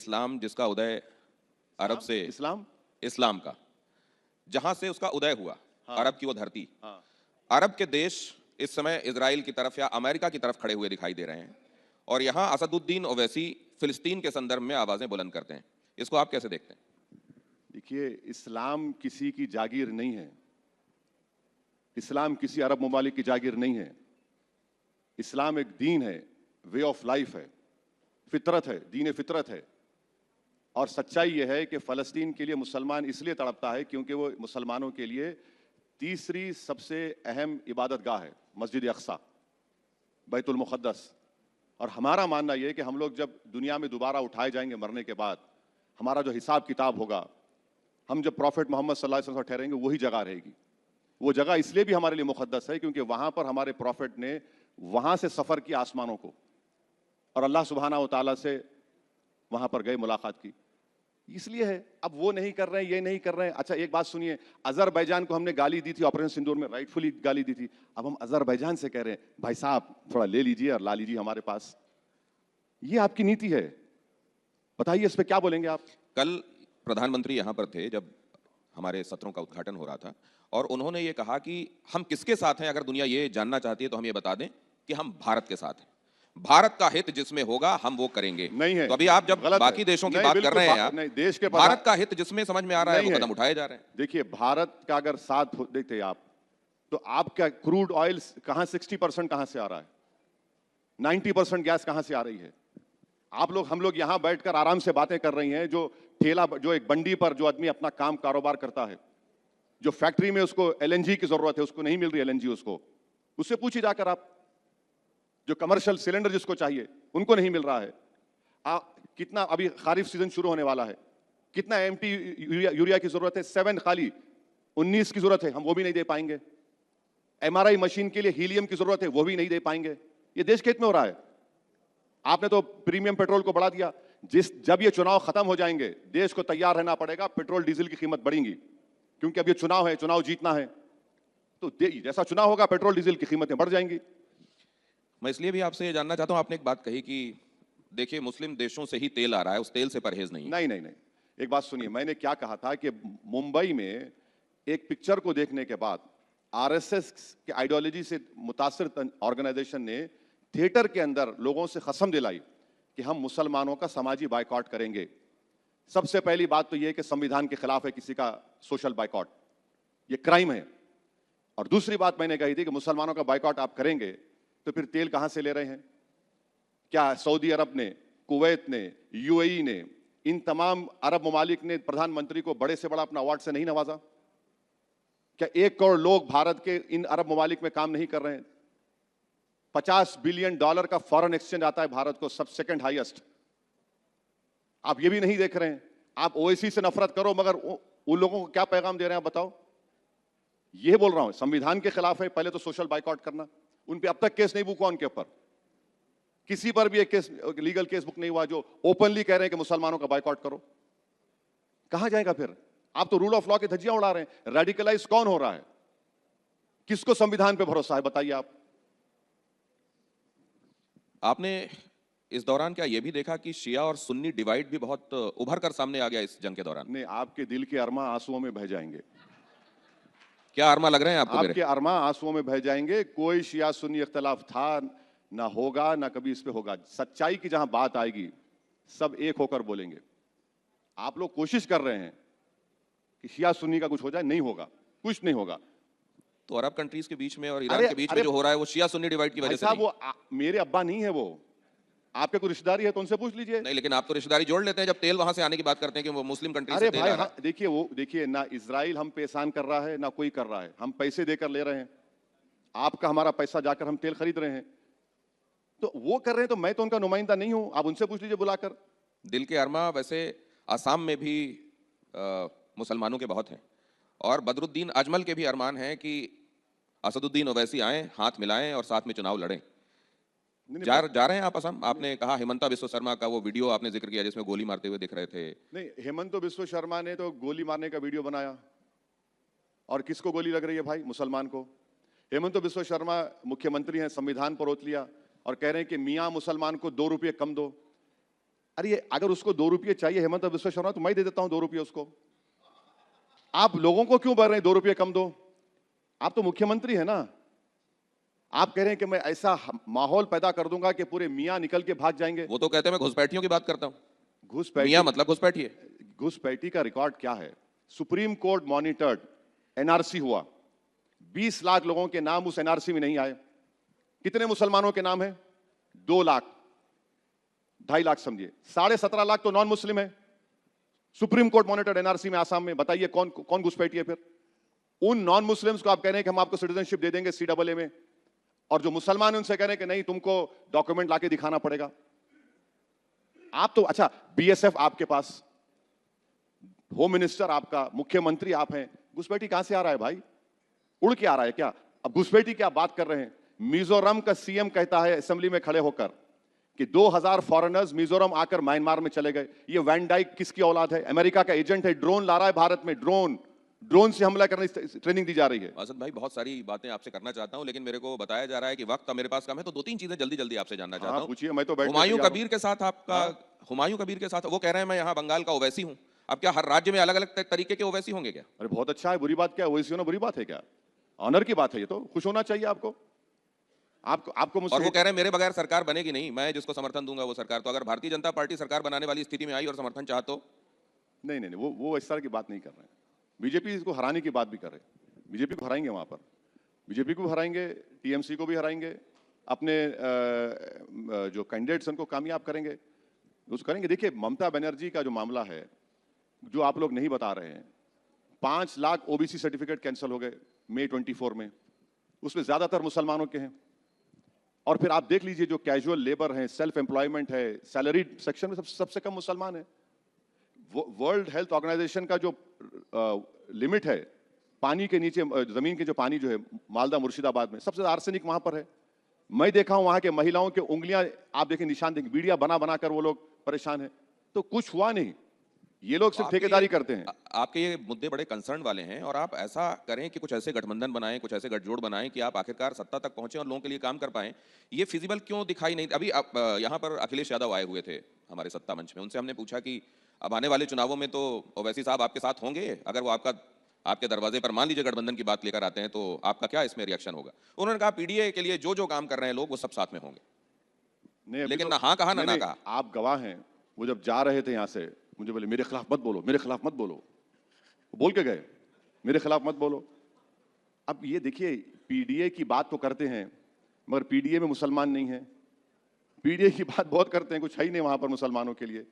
इस्लाम जिसका उदय अरब से, इस्लाम इस्लाम का जहां से उसका उदय हुआ, हाँ, अरब की वो धरती, हाँ। अरब के देश इस समय इजराइल की तरफ या अमेरिका की तरफ खड़े हुए दिखाई दे रहे हैं और यहां असदुद्दीन ओवैसी फिलिस्तीन के संदर्भ में आवाजें बुलंद करते हैं। इसको आप कैसे देखते हैं? देखिए, इस्लाम किसी की जागीर नहीं है। इस्लाम किसी अरब ममालिक की जागीर नहीं है। इस्लाम एक दीन है, वे ऑफ लाइफ है, फितरत है, दीन फितरत है। और सच्चाई यह है कि फ़लस्तीन के लिए मुसलमान इसलिए तड़पता है क्योंकि वो मुसलमानों के लिए तीसरी सबसे अहम इबादत गाह है, मस्जिद अक्सा, बैतुल मुक़द्दस। और हमारा मानना यह है कि हम लोग जब दुनिया में दोबारा उठाए जाएंगे मरने के बाद, हमारा जो हिसाब किताब होगा, हम जब प्रॉफिट मोहम्मद सल्लल्लाहु अलैहि वसल्लम ठहरेंगे, वही जगह रहेगी। वो जगह इसलिए भी हमारे लिए मुक़द्दस है क्योंकि वहां पर हमारे प्रॉफिट ने वहां से सफ़र किया आसमानों को और अल्लाह सुब्हानहू व तआला से वहां पर गए, मुलाकात की। इसलिए है। अब वो नहीं कर रहे हैं, ये नहीं कर रहे हैं। अच्छा, एक बात सुनिए, अजरबैजान को हमने गाली दी थी ऑपरेशन सिंदूर में, राइटफुली गाली दी थी। अब हम अजरबैजान से कह रहे हैं भाई साहब थोड़ा ले लीजिए और ला लीजिए हमारे पास। ये आपकी नीति है। बताइए इस पे क्या बोलेंगे आप? कल प्रधानमंत्री यहां पर थे जब हमारे सत्रों का उद्घाटन हो रहा था और उन्होंने ये कहा कि हम किसके साथ हैं, अगर दुनिया ये जानना चाहती है तो हम ये बता दें कि हम भारत के साथ हैं। भारत का हित जिसमें होगा हम वो करेंगे। नहीं है, तो अभी आप जब गलत बाकी है। देशों की नहीं, बात कर बिल्कुल रहे हैं आप, नहीं, देश के भारत का हित जिसमें समझ में आ रहा है नहीं वो है। कदम उठाए जा रहे हैं। देखिए, भारत का अगर साथ देते आप, तो आपका क्रूड ऑयल कहां 60% कहां से आ रहा है? 90% गैस कहां से आ रही है? आप लोग, हम लोग यहां बैठकर आराम से बातें कर रही हैं। जो ठेला, जो एक बंडी पर जो आदमी अपना काम कारोबार करता है, जो फैक्ट्री में उसको एलएनजी की जरूरत है, उसको नहीं मिल रही एलएनजी, उससे पूछिए जाकर आप। जो कमर्शियल सिलेंडर जिसको चाहिए, उनको नहीं मिल रहा है। कितना, अभी खारिफ सीजन शुरू होने वाला है, कितना एमटी यूरिया की जरूरत है? 7 खाली, 19 की जरूरत है, हम वो भी नहीं दे पाएंगे। एमआरआई मशीन के लिए हीलियम की जरूरत है, वो भी नहीं दे पाएंगे। ये देश के हित में हो रहा है। आपने तो प्रीमियम पेट्रोल को बढ़ा दिया। जब ये चुनाव खत्म हो जाएंगे, देश को तैयार रहना पड़ेगा, पेट्रोल डीजल की कीमत बढ़ेगी, क्योंकि अब ये चुनाव है, चुनाव जीतना है। तो जैसा चुनाव होगा, पेट्रोल डीजल की कीमतें बढ़ जाएंगी। मैं इसलिए भी आपसे ये जानना चाहता हूं, आपने एक बात कही कि देखिए मुस्लिम देशों से ही तेल आ रहा है, उस तेल से परहेज नहीं है। नहीं नहीं नहीं, एक बात सुनिए, मैंने क्या कहा था कि मुंबई में एक पिक्चर को देखने के बाद आरएसएस के आइडियोलॉजी से मुतासिर ऑर्गेनाइजेशन ने थिएटर के अंदर लोगों से कसम दिलाई कि हम मुसलमानों का समाजी बायकॉट करेंगे। सबसे पहली बात तो यह कि संविधान के खिलाफ है किसी का सोशल बायकॉट, ये क्राइम है। और दूसरी बात मैंने कही थी कि मुसलमानों का बायकॉट आप करेंगे तो फिर तेल कहां से ले रहे हैं? क्या सऊदी अरब ने, कुवैत ने, यूएई ने, इन तमाम अरब ममालिक ने प्रधानमंत्री को बड़े से बड़ा अपना अवार्ड से नहीं नवाजा? क्या 1 करोड़ लोग भारत के इन अरब ममालिक में काम नहीं कर रहे हैं? $50 बिलियन का फॉरेन एक्सचेंज आता है भारत को, सब सेकंड हाईएस्ट। आप ये भी नहीं देख रहे हैं। आप ओवैसी से नफरत करो, मगर उन लोगों को क्या पैगाम दे रहे हैं आप बताओ? ये बोल रहा हूं, संविधान के खिलाफ है, पहले तो सोशल बाइकआउट करना। उन पे अब तक केस नहीं बुक हुआ, उनके ऊपर किसी पर भी एक केस, लीगल केस बुक नहीं हुआ, जो ओपनली कह रहे हैं कि मुसलमानों का बाइकआउट करो। कहां जाएगा फिर? आप तो रूल ऑफ लॉ की धज्जियां उड़ा रहे हैं। रेडिकलाइज कौन हो रहा है? किसको संविधान पे भरोसा है, बताइए आप। आपने इस दौरान क्या यह भी देखा कि शिया और सुन्नी डिवाइड भी बहुत उभर कर सामने आ गया इस जंग के दौरान? नहीं, आपके दिल के अरमा आंसुओं में बह जाएंगे। क्या अरमा लग रहे हैं आपको मेरे? आपके अरमा आंसुओं में बह जाएंगे। कोई शिया सुन्नी इख्तलाफ था ना, होगा ना, कभी इस पे होगा। सच्चाई की जहां बात आएगी, सब एक होकर बोलेंगे। आप लोग कोशिश कर रहे हैं कि शिया सुन्नी का कुछ हो जाए, नहीं होगा, कुछ नहीं होगा। तो अरब कंट्रीज के बीच में और ईरान के बीच में जो हो रहा है वो शिया सुन्नी डिवाइड की वजह से नहीं? वो मेरे अब्बा नहीं है, वो आपके कोई रिश्तेदारी है तो उनसे पूछ लीजिए। नहीं, लेकिन आप तो रिश्तेदारी जोड़ लेते हैं जब तेल वहां से आने की बात करते हैं कि वो मुस्लिम कंट्री अरे से तेल भाई, आ रहा है। देखिए, वो देखिए ना, इजराइल हम पे एहसान कर रहा है ना कोई कर रहा है। हम पैसे देकर ले रहे हैं, आपका हमारा पैसा जाकर हम तेल खरीद रहे हैं। तो वो कर रहे हैं तो मैं तो उनका नुमाइंदा नहीं हूं, आप उनसे पूछ लीजिए बुलाकर। दिल के अरमा वैसे आसाम में भी मुसलमानों के बहुत हैं और बदरुद्दीन अजमल के भी अरमान हैं कि असदुद्दीन ओवैसी आए, हाथ मिलाएं और साथ में चुनाव लड़ें। जा रहे हैं आप असम? आपने कहा हेमंता बिस्व शर्मा का वो वीडियो आपने जिक्र किया जिसमें गोली मारते हुए दिख रहे थे। नहीं, हेमंत बिस्व शर्मा ने तो गोली मारने का वीडियो बनाया। और किसको गोली लग रही है भाई? मुसलमान को। हेमंत बिस्व शर्मा मुख्यमंत्री हैं, संविधान पर रोक लिया और कह रहे हैं कि मियां मुसलमान को 2 रुपये कम दो। अरे अगर उसको 2 रुपये चाहिए हेमंत बिश्व शर्मा तो मैं दे देता हूं 2 रुपये उसको। आप लोगों को क्यों बोल रहे हैं 2 रुपये कम दो? आप तो मुख्यमंत्री है ना। आप कह रहे हैं कि मैं ऐसा माहौल पैदा कर दूंगा कि पूरे मियां निकल के भाग जाएंगे। वो तो कहते हैं मैं घुसपैठियों की बात करता हूं। घुसपैठी मियां मतलब घुसपैठी है। घुसपैठी का रिकॉर्ड क्या है? सुप्रीम कोर्ट मॉनिटर्ड एनआरसी हुआ, 20 लाख लोगों के नाम उस एनआरसी में नहीं आए। कितने मुसलमानों के नाम है? 2 लाख, 2.5 लाख समझिए, 17.5 लाख तो नॉन मुस्लिम है। सुप्रीम कोर्ट मॉनिटर्ड एनआरसी में आसाम में, बताइए कौन कौन घुसपैठी है? फिर उन नॉन मुस्लिम्स को आप कह रहे हैं कि हम आपको सिटीजनशिप दे देंगे CAA में, और जो मुसलमान है उनसे कह रहे हैं कि नहीं तुमको डॉक्यूमेंट लाके दिखाना पड़ेगा। आप तो अच्छा, BSF आपके पास, होम मिनिस्टर आपका, मुख्यमंत्री आप हैं, घुसपैठी कहां से आ रहा है भाई? उड़ के आ रहा है क्या? अब घुसपैठी की आप बात कर रहे हैं। मिजोरम का सीएम कहता है असेंबली में खड़े होकर कि 2000 फॉरेनर्स मिजोरम आकर म्यांमार में चले गए। ये वैन डाइक किसकी औलाद है? अमेरिका का एजेंट है, ड्रोन ला रहा है भारत में, ड्रोन से हमला करने की ट्रेनिंग दी जा रही है। असद भाई बहुत सारी बातें आपसे करना चाहता हूं, लेकिन मेरे को बताया जा रहा है कि वक्त मेरे पास कम है, तो 2-3 चीजें जल्दी जल्दी आपसे जानना चाहता हूं। पूछिए, मैं तो बैठ हुमायूं कबीर के साथ आपका, हुमायूं कबीर के साथ वो कह रहे हैं मैं यहाँ बंगाल का ओवैसी हूं। अब क्या हर राज्य में अलग अलग तरीके के ओवैसी होंगे क्या? अरे बहुत अच्छा है, बुरी बात क्या है? ओवैसी होना बुरी बात है क्या? ऑनर की बात है, ये तो खुश होना चाहिए आपको। आपको मुझसे, और वो कह रहे हैं मेरे बगैर सरकार बनेगी नहीं, मैं जिसको समर्थन दूंगा वो सरकार। तो अगर भारतीय जनता पार्टी सरकार बनाने वाली स्थिति में आई और समर्थन चाहा तो? नहीं नहीं नहीं, वो इस तरह की बात नहीं कर रहे हैं। बीजेपी को हराने की बात भी कर रहे हैं। बीजेपी को हराएंगे, वहां पर बीजेपी को हराएंगे, TMC को भी हराएंगे, अपने जो कैंडिडेट्स उनको कामयाब करेंगे, उसको करेंगे। देखिए ममता बनर्जी का जो मामला है, जो आप लोग नहीं बता रहे हैं, 5 लाख OBC सर्टिफिकेट कैंसिल हो गए मई 24 में, उसमें ज्यादातर मुसलमानों के हैं। और फिर आप देख लीजिए जो कैजुअल लेबर है, सेल्फ एम्प्लॉयमेंट है, सैलरी सेक्शन में सबसे कम मुसलमान है। वर्ल्ड हेल्थ ऑर्गेनाइजेशन का जो लिमिट है पानी के नीचे, जमीन के जो पानी जो है मालदा मुर्शिदाबाद में, सबसे ज्यादा आर्सेनिक वहां पर है। मैं देखा हूं वहां के महिलाओं के उंगलियां, आप देखें निशान देखें, बीड़ियां बना बना कर वो लोग परेशान है। तो कुछ हुआ नहीं, ये लोग सिर्फ ठेकेदारी करते हैं। आपके ये मुद्दे बड़े कंसर्न वाले हैं, और आप ऐसा करें कि कुछ ऐसे गठबंधन बनाएं, कुछ ऐसे गठजोड़ बनाएं कि आप आखिरकार सत्ता तक पहुंचे और लोगों के लिए काम कर पाएं। ये फिजिबल क्यों दिखाई नहीं? अभी आप यहाँ पर अखिलेश यादव आए हुए थे हमारे सत्ता मंच में, उनसे हमने पूछा कि अब आने वाले चुनावों में तो ओवैसी साहब आपके साथ होंगे, अगर वो आपके दरवाजे पर मान लीजिए गठबंधन की बात लेकर आते हैं तो आपका क्या इसमें रिएक्शन होगा? उन्होंने कहा PDA के लिए जो जो काम कर रहे हैं लोग वो सब साथ में होंगे। नहीं, लेकिन तो, ना हाँ कहा ना कहा। आप गवाह हैं, वो जब जा रहे थे यहाँ से मुझे बोले मेरे खिलाफ मत बोलो, मेरे खिलाफ मत बोलो, बोल के गए मेरे खिलाफ मत बोलो। अब ये देखिए PDA की बात तो करते हैं, मगर PDA में मुसलमान नहीं है। PDA की बात बहुत करते हैं, कुछ है ही नहीं वहां पर मुसलमानों के लिए।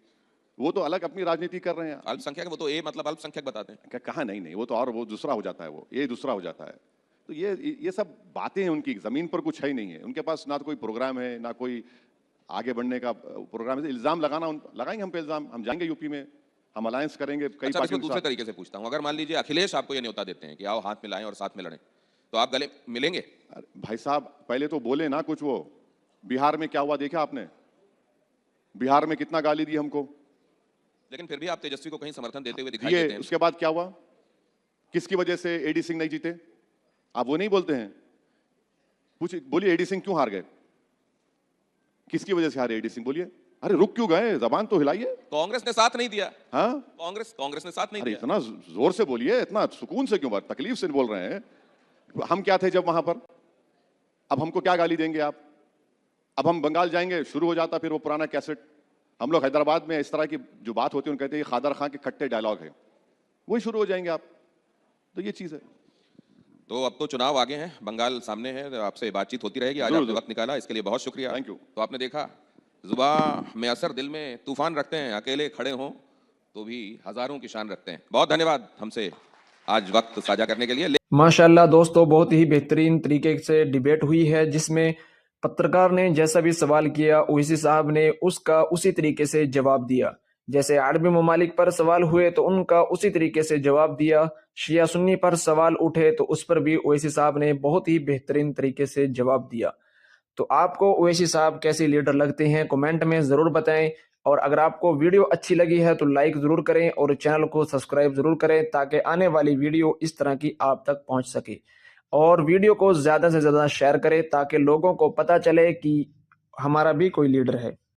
वो तो अलग अपनी राजनीति कर रहे हैं। अल्पसंख्यक, वो तो ए मतलब अल्पसंख्यक बताते हैं। क्या कहा? नहीं नहीं, वो तो और वो दूसरा हो जाता है, वो ये दूसरा हो जाता है। तो ये सब बातें हैं उनकी, जमीन पर कुछ है ही नहीं है उनके पास, ना तो कोई प्रोग्राम है, ना कोई आगे बढ़ने का प्रोग्राम है। इल्जाम लगाएंगे हम पे इल्जाम, हम जाएंगे यूपी में, हम अलायंस करेंगे कई अच्छा, पार्टियों के दूसरे साथ। तरीके से पूछता हूं, अगर मान लीजिए अखिलेश आपको ये न्योता देते हैं कि आओ हाथ मिलाएं और साथ में लड़ें, तो आप गले मिलेंगे? भाई साहब पहले तो बोले ना कुछ। वो बिहार में क्या हुआ देखा आपने? बिहार में कितना गाली दी हमको, लेकिन फिर भी आप तेजस्वी को कहीं समर्थन देते हुए दिखाई दिए। देते हैं। उसके बाद क्या हुआ? किसकी वजह से AD सिंह नहीं जीते? आप वो नहीं बोलते हैं? बोलिए AD सिंह क्यों हार गए? किसकी वजह से हारे AD सिंह? बोलिए। अरे रुक क्यों गए? जबान तो हिलाइए। कांग्रेस ने साथ नहीं दिया। हाँ, कांग्रेस ने साथ नहीं अरे दिया। इतना जोर से बोलिए, इतना सुकून से क्यों, तकलीफ से बोल रहे हैं? हम क्या थे जब वहां पर? अब हमको क्या गाली देंगे आप? अब हम बंगाल जाएंगे, शुरू हो जाता फिर वो पुराना कैसेट। हम लोग हैदराबाद में इस तरह की जो बात होती है उनको कहते हैं खादर खां के खट्टे डायलॉग है, वही शुरू हो जाएंगे आप। तो ये चीज है। तो अब तो चुनाव आगे हैं, बंगाल सामने है, तो आपसे बातचीत होती रहेगी। आज आपने वक्त निकाला, इसके लिए बहुत शुक्रिया। Thank you. तो आपने देखा, जुबान में असर, दिल में तूफान रखते हैं, अकेले खड़े हों तो भी हजारों की शान रखते हैं। बहुत धन्यवाद हमसे आज वक्त साझा करने के लिए। माशाल्लाह दोस्तों, बहुत ही बेहतरीन तरीके से डिबेट हुई है, जिसमें पत्रकार ने जैसा भी सवाल किया ओवैसी साहब ने उसका उसी तरीके से जवाब दिया। जैसे अरबी ममालिक पर सवाल हुए तो उनका उसी तरीके से जवाब दिया। शिया सुन्नी पर सवाल उठे तो उस पर भी ओवैसी साहब ने बहुत ही बेहतरीन तरीके से जवाब दिया। तो आपको ओवैसी साहब कैसे लीडर लगते हैं, कमेंट में जरूर बताएं। और अगर आपको वीडियो अच्छी लगी है तो लाइक जरूर करें और चैनल को सब्सक्राइब जरूर करें, ताकि आने वाली वीडियो इस तरह की आप तक पहुंच सके। और वीडियो को ज्यादा से ज्यादा शेयर करें ताकि लोगों को पता चले कि हमारा भी कोई लीडर है।